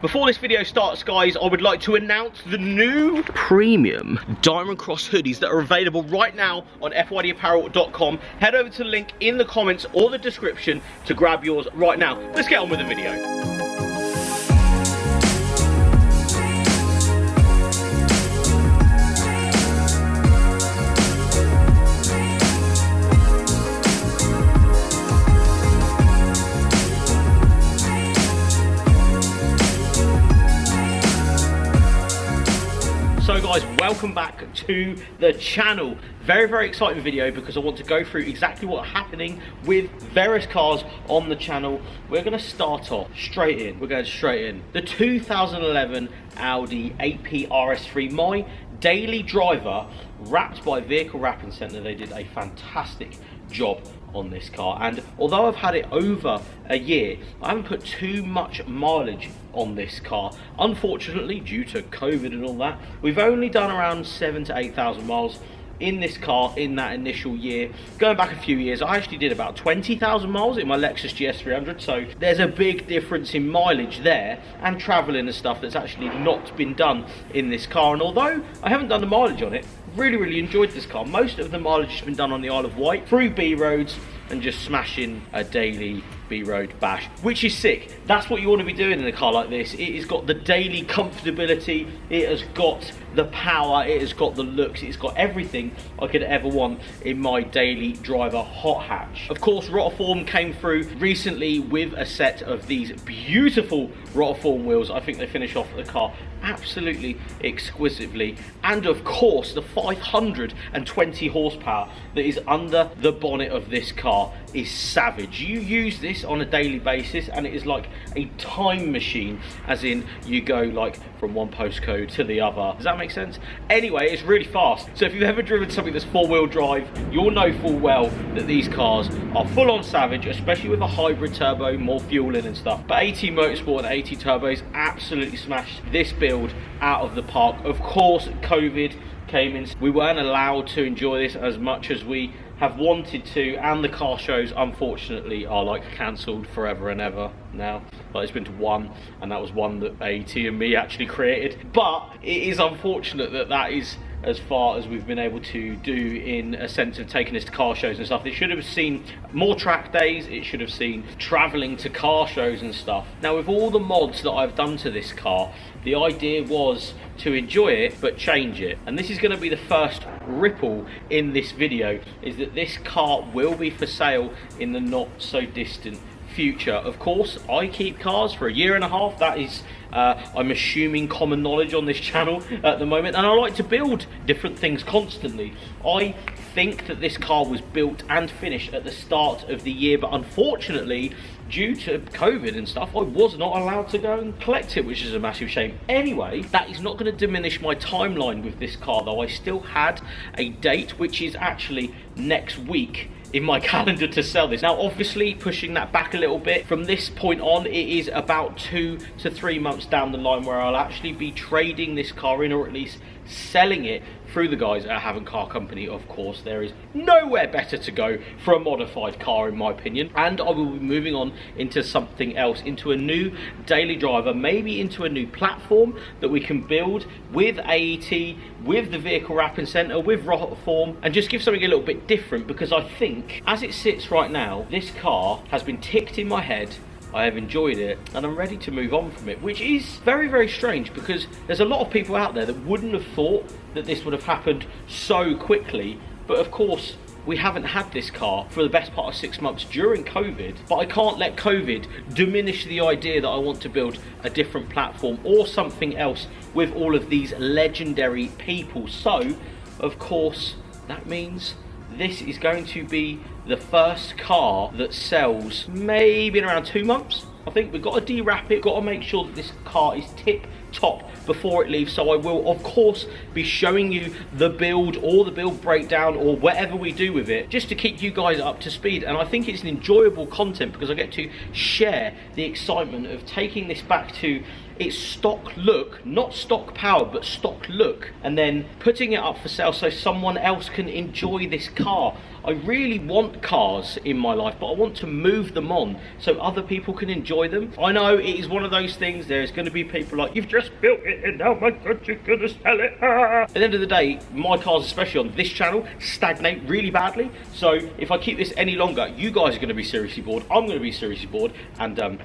Before this video starts, guys, I would like to announce the new premium Diamond Cross hoodies that are available right now on fydapparel.com. Head over to the link in the comments or the description to grab yours right now. Let's get on with the video. So guys, welcome back to the channel. Very exciting video because I want to go through exactly what's happening with various cars on the channel. We're going to start off straight in. We're going straight in. The 2011 Audi RS3, my daily driver, wrapped by Vehicle Wrapping Centre. They did a fantastic job on this car, and although I've had it over a year, I haven't put too much mileage on this car. Unfortunately, due to COVID and all that, we've only done around 7,000 to 8,000 miles in this car in that initial year. Going back a few years, I actually did about 20,000 miles in my Lexus GS300, so there's a big difference in mileage there and traveling and stuff that's actually not been done in this car. And although I haven't done the mileage on it, really enjoyed this car. Most of the mileage has been done on the Isle of Wight through B roads and just smashing a daily B road bash, which is sick. That's what you want to be doing in a car like this. It has got the daily comfortability, it has got the power, it has got the looks, it's got everything I could ever want in my daily driver hot hatch. Of course, Rotiform came through recently with a set of these beautiful Rotiform wheels. I think they finish off the car absolutely exquisitely, and of course the 520 horsepower that is under the bonnet of this car is savage. You use this on a daily basis and it is like a time machine, as in you go like from one postcode to the other. Does that make sense? Anyway, it's really fast. So if you've ever driven something that's four-wheel drive, you'll know full well that these cars are full-on savage, especially with a hybrid turbo, more fuel in and stuff. But AT Motorsport and AT Turbos absolutely smashed this build out of the park. Of course, COVID came in. We weren't allowed to enjoy this as much as we have wanted to, and the car shows unfortunately are like cancelled forever and ever now. Like, it's been to one, and that was one that AT and me actually created. But it is unfortunate that that is as far as we've been able to do in a sense of taking us to car shows and stuff. It should have seen more track days, it should have seen travelling to car shows and stuff. Now, with all the mods that I've done to this car, the idea was to enjoy it but change it, and this is going to be the first ripple in this video, is that this car will be for sale in the not so distant future. Of course, I keep cars for a year and a half. That is I'm assuming common knowledge on this channel at the moment, and I like to build different things constantly. I think that this car was built and finished at the start of the year, but unfortunately due to COVID and stuff, I was not allowed to go and collect it, which is a massive shame. Anyway, that is not going to diminish my timeline with this car, though. I still had a date, which is actually next week, in my calendar to sell this. Now, obviously, pushing that back a little bit, from this point on, it is about 2 to 3 months down the line where I'll actually be trading this car in, or at least selling it through the guys at Haven Car Company. Of course, there is nowhere better to go for a modified car, in my opinion, and I will be moving on into something else, into a new daily driver, maybe into a new platform that we can build with AET, with the Vehicle Wrapping Centre, with Rotiform, and just give something a little bit different, because I think as it sits right now, this car has been ticked in my head. I have enjoyed it and I'm ready to move on from it, which is very strange, because there's a lot of people out there that wouldn't have thought that this would have happened so quickly. But of course, we haven't had this car for the best part of 6 months during COVID, but I can't let COVID diminish the idea that I want to build a different platform or something else with all of these legendary people. So of course, that means this is going to be the first car that sells maybe in around 2 months. I think we've got to de-wrap it, got to make sure that this car is tip top before it leaves. So I will of course be showing you the build or the build breakdown or whatever we do with it, just to keep you guys up to speed. And I think it's an enjoyable content because I get to share the excitement of taking this back to its stock look, not stock power, but stock look, and then putting it up for sale so someone else can enjoy this car. I really want cars in my life, but I want to move them on so other people can enjoy them. I know it is one of those things, there's going to be people like, you've just built it and now my God, you're going to sell it. At the end of the day, my cars, especially on this channel, stagnate really badly. So if I keep this any longer, you guys are going to be seriously bored, I'm going to be seriously bored, and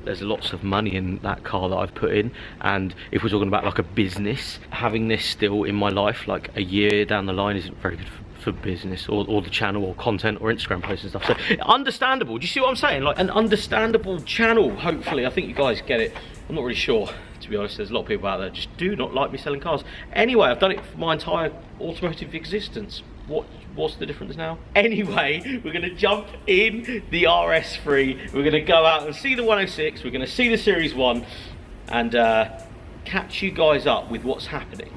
there's lots of money in that car that I've put in, and if we're talking about like a business, having this still in my life like a year down the line isn't very good for business or the channel or content or Instagram posts and stuff. So understandable, do you see what I'm saying? Like an understandable channel, hopefully. I think you guys get it. I'm not really sure, to be honest. There's a lot of people out there just do not like me selling cars. Anyway, I've done it for my entire automotive existence. What's the difference now? Anyway, we're gonna jump in the RS3. We're gonna go out and see the 106. We're gonna see the Series 1 and catch you guys up with what's happening.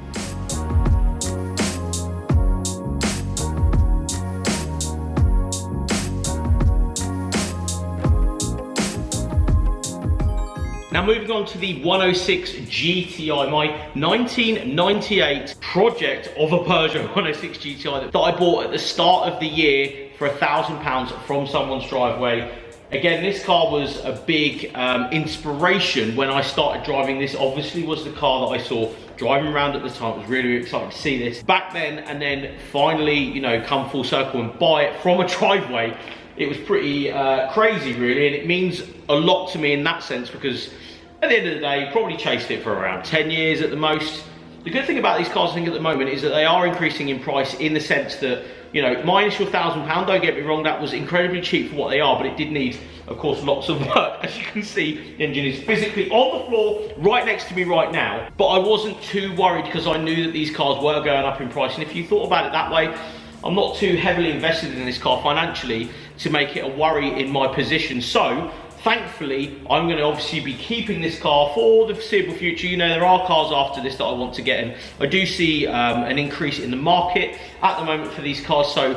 Now moving on to the 106 GTI, my 1998 project of a Peugeot 106 GTI that I bought at the start of the year for £1,000 from someone's driveway. Again, this car was a big inspiration when I started driving. This obviously was the car that I saw driving around at the time. It was really, really exciting to see this back then, and then finally, you know, come full circle and buy it from a driveway. It was pretty crazy, really, and it means a lot to me in that sense, because at the end of the day, probably chased it for around 10 years at the most. The good thing about these cars, I think, at the moment is that they are increasing in price, in the sense that, you know, my initial £1,000, don't get me wrong, that was incredibly cheap for what they are, but it did need, of course, lots of work. As you can see, the engine is physically on the floor right next to me right now, but I wasn't too worried because I knew that these cars were going up in price, and if you thought about it that way, I'm not too heavily invested in this car financially to make it a worry in my position. So thankfully, I'm going to obviously be keeping this car for the foreseeable future. You know, there are cars after this that I want to get in. I do see an increase in the market at the moment for these cars. So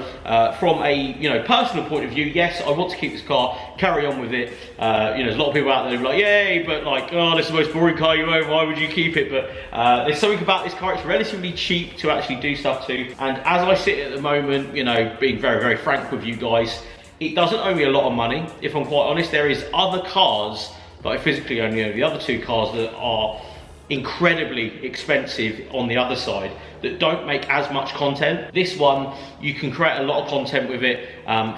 from a, you know, personal point of view, yes, I want to keep this car, carry on with it. You know, there's a lot of people out there who are like, yay, but like, oh, this is the most boring car you own, why would you keep it? But there's something about this car, it's relatively cheap to actually do stuff to. And as I sit at the moment, you know, being very, very frank with you guys, it doesn't owe me a lot of money, if I'm quite honest. There is other cars that I physically own, you know, the other two cars that are incredibly expensive on the other side that don't make as much content. This one, you can create a lot of content with it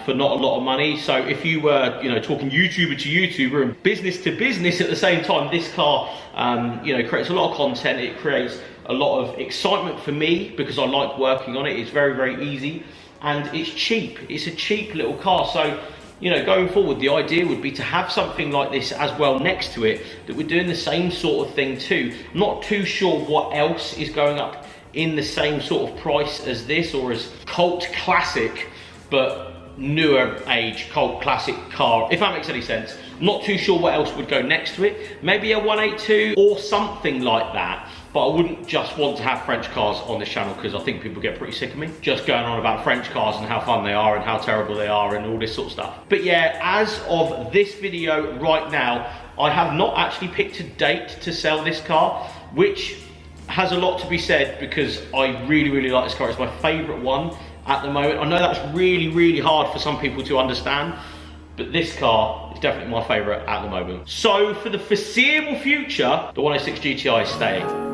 for not a lot of money. So if you were, you know, talking YouTuber to YouTuber and business to business at the same time, this car, you know, creates a lot of content. It creates a lot of excitement for me because I like working on it. It's very, very easy. And it's cheap. It's a cheap little car. So, you know, going forward, the idea would be to have something like this as well next to it, that we're doing the same sort of thing too. Not too sure what else is going up in the same sort of price as this, or as cult classic, but newer age cult classic car, if that makes any sense. I'm not too sure what else would go next to it. Maybe a 182 or something like that. But I wouldn't just want to have French cars on this channel, because I think people get pretty sick of me just going on about French cars and how fun they are and how terrible they are and all this sort of stuff. But yeah, as of this video right now, I have not actually picked a date to sell this car, which has a lot to be said because I really, really like this car. It's my favourite one at the moment. I know that's really, really hard for some people to understand, but this car is definitely my favourite at the moment. So for the foreseeable future, the 106 GTI is staying.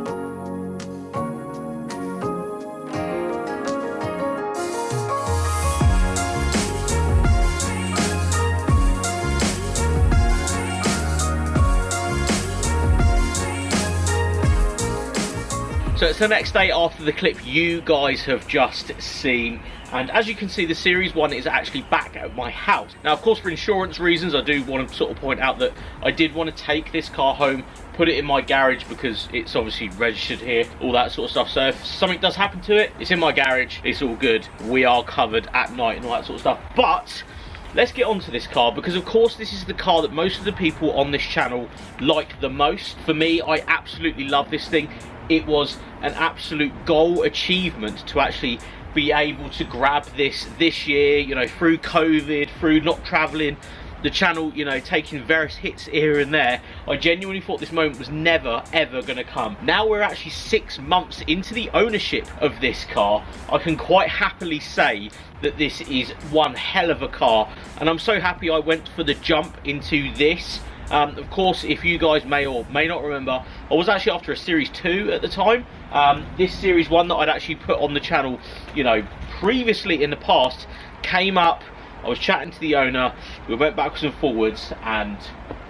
So it's the next day after the clip you guys have just seen, and as you can see, the Series 1 is actually back at my house. Now, of course, for insurance reasons, I do want to sort of point out that I did want to take this car home, put it in my garage because it's obviously registered here, all that sort of stuff. So if something does happen to it, it's in my garage, it's all good. We are covered at night and all that sort of stuff. But let's get on to this car, because of course this is the car that most of the people on this channel like the most. For me, I absolutely love this thing. It was an absolute goal achievement to actually be able to grab this year, you know, through COVID, through not traveling, the channel, you know, taking various hits here and there, I genuinely thought this moment was never ever going to come. Now we're actually 6 months into the ownership of this car. I can quite happily say that this is one hell of a car, and I'm so happy I went for the jump into this. Of course, if you guys may or may not remember, I was actually after a Series 2 at the time. This Series 1 that I'd actually put on the channel, you know, previously in the past, came up. I was chatting to the owner, we went backwards and forwards, and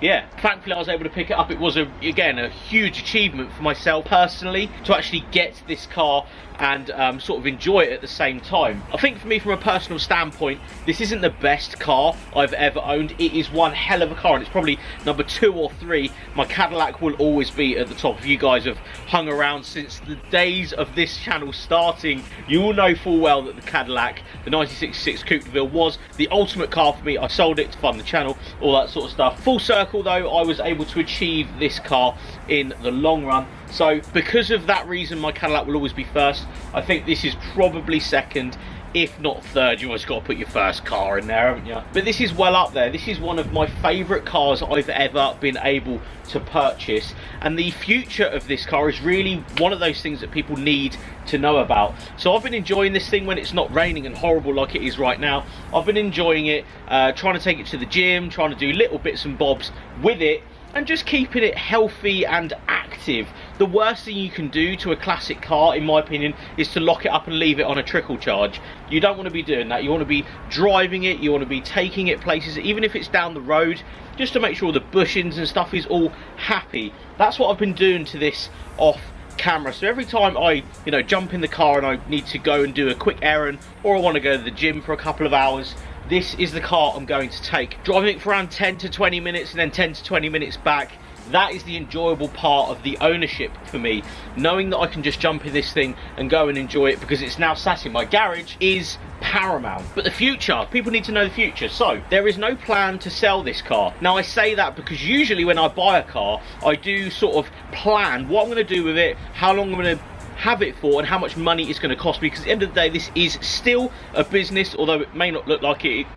yeah, thankfully I was able to pick it up. It was, again, a huge achievement for myself personally to actually get this car and sort of enjoy it at the same time. I think for me, from a personal standpoint, this isn't the best car I've ever owned. It is one hell of a car, and it's probably number 2 or 3. My Cadillac will always be at the top. If you guys have hung around since the days of this channel starting, you will know full well that the Cadillac, the 1966 Coupe de Ville, was the ultimate car for me. I sold it to fund the channel, all that sort of stuff. Full circle though, I was able to achieve this car in the long run. So because of that reason, my Cadillac will always be first. I think this is probably second, if not third. You always got to put your first car in there, haven't you? But this is well up there. This is one of my favourite cars I've ever been able to purchase, and the future of this car is really one of those things that people need to know about. So I've been enjoying this thing when it's not raining and horrible like it is right now. I've been enjoying it, trying to take it to the gym, trying to do little bits and bobs with it, and just keeping it healthy and active. The worst thing you can do to a classic car, in my opinion, is to lock it up and leave it on a trickle charge. You don't want to be doing that. You want to be driving it, you want to be taking it places, even if it's down the road, just to make sure the bushings and stuff is all happy. That's what I've been doing to this off camera. So every time I, you know, jump in the car and I need to go and do a quick errand, or I want to go to the gym for a couple of hours, this is the car I'm going to take. Driving it for around 10 to 20 minutes and then 10 to 20 minutes back, that is the enjoyable part of the ownership for me. Knowing that I can just jump in this thing and go and enjoy it because it's now sat in my garage is paramount. But the future, people need to know the future. So there is no plan to sell this car. Now I say that because usually when I buy a car, I do sort of plan what I'm going to do with it, how long I'm going to have it for, and how much money it's going to cost me, because at the end of the day this is still a business, although it may not look like it,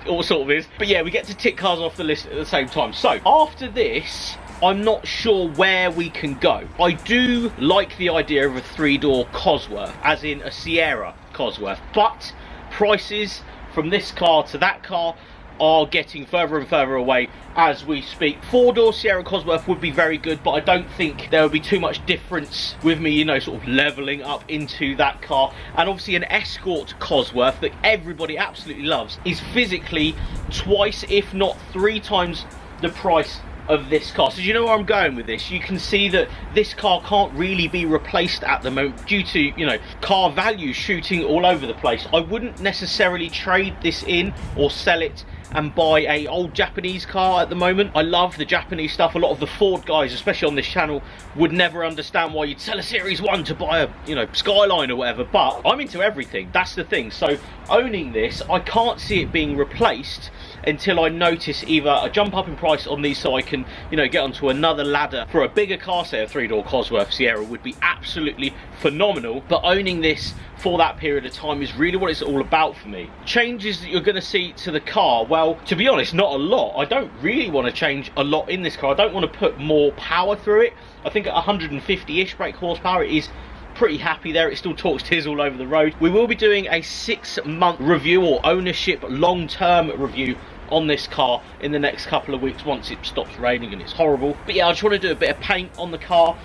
or sort of is. But yeah, we get to tick cars off the list at the same time. So after this, I'm not sure where we can go. I do like the idea of a 3-door Cosworth, as in a Sierra Cosworth, but prices from this car to that car are getting further and further away as we speak. 4-door Sierra Cosworth would be very good, but I don't think there would be too much difference with me, you know, sort of leveling up into that car. And obviously an Escort Cosworth that everybody absolutely loves is physically twice, if not 3 times the price of this car. So you know where I'm going with this? You can see that this car can't really be replaced at the moment due to, you know, car values shooting all over the place. I wouldn't necessarily trade this in or sell it and buy a old Japanese car at the moment. I love the Japanese stuff. A lot of the Ford guys, especially on this channel, would never understand why you'd sell a Series 1 to buy a, you know, Skyline or whatever, but I'm into everything. That's the thing. So owning this, I can't see it being replaced until I notice either a jump up in price on these, so I can, you know, get onto another ladder for a bigger car. Say a 3-door Cosworth Sierra would be absolutely phenomenal, but owning this for that period of time is really what it's all about for me. Changes that you're going to see to the car, well, to be honest, not a lot. I don't really want to change a lot in this car. I don't want to put more power through it. I think at 150-ish brake horsepower it is pretty happy there. It still talks tiz all over the road. We will be doing a 6-month review, or ownership long-term review, on this car in the next couple of weeks once it stops raining and it's horrible. But yeah, I just want to do a bit of paint on the car,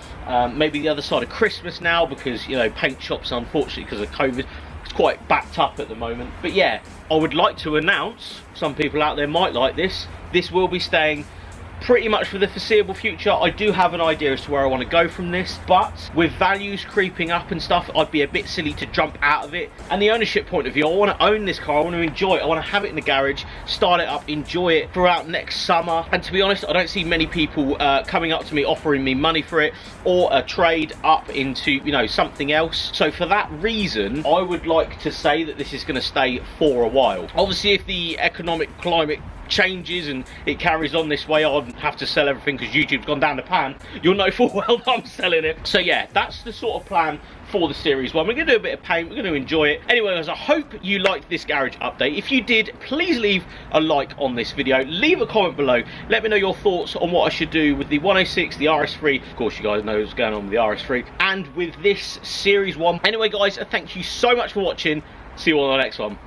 maybe the other side of Christmas now, because, you know, paint shops, unfortunately because of COVID, it's quite backed up at the moment. But yeah, I would like to announce, some people out there might like this will be staying pretty much for the foreseeable future. I do have an idea as to where I want to go from this, but with values creeping up and stuff, I'd be a bit silly to jump out of it. And the ownership point of view, I want to own this car, I want to enjoy it, I want to have it in the garage, start it up, enjoy it throughout next summer. And to be honest, I don't see many people coming up to me offering me money for it, or a trade up into, you know, something else. So for that reason, I would like to say that this is going to stay for a while. Obviously, if the economic climate changes and it carries on this way, I'll have to sell everything because YouTube's gone down the pan, you'll know full well that I'm selling it. So yeah, that's the sort of plan for the series one. We're going to do a bit of paint, we're going to enjoy it. Anyway guys, I hope you liked this garage update. If you did, please leave a like on this video, leave a comment below, let me know your thoughts on what I should do with the 106, the RS3, of course you guys know what's going on with the RS3, and with this series one. Anyway guys, thank you so much for watching, see you all on the next one.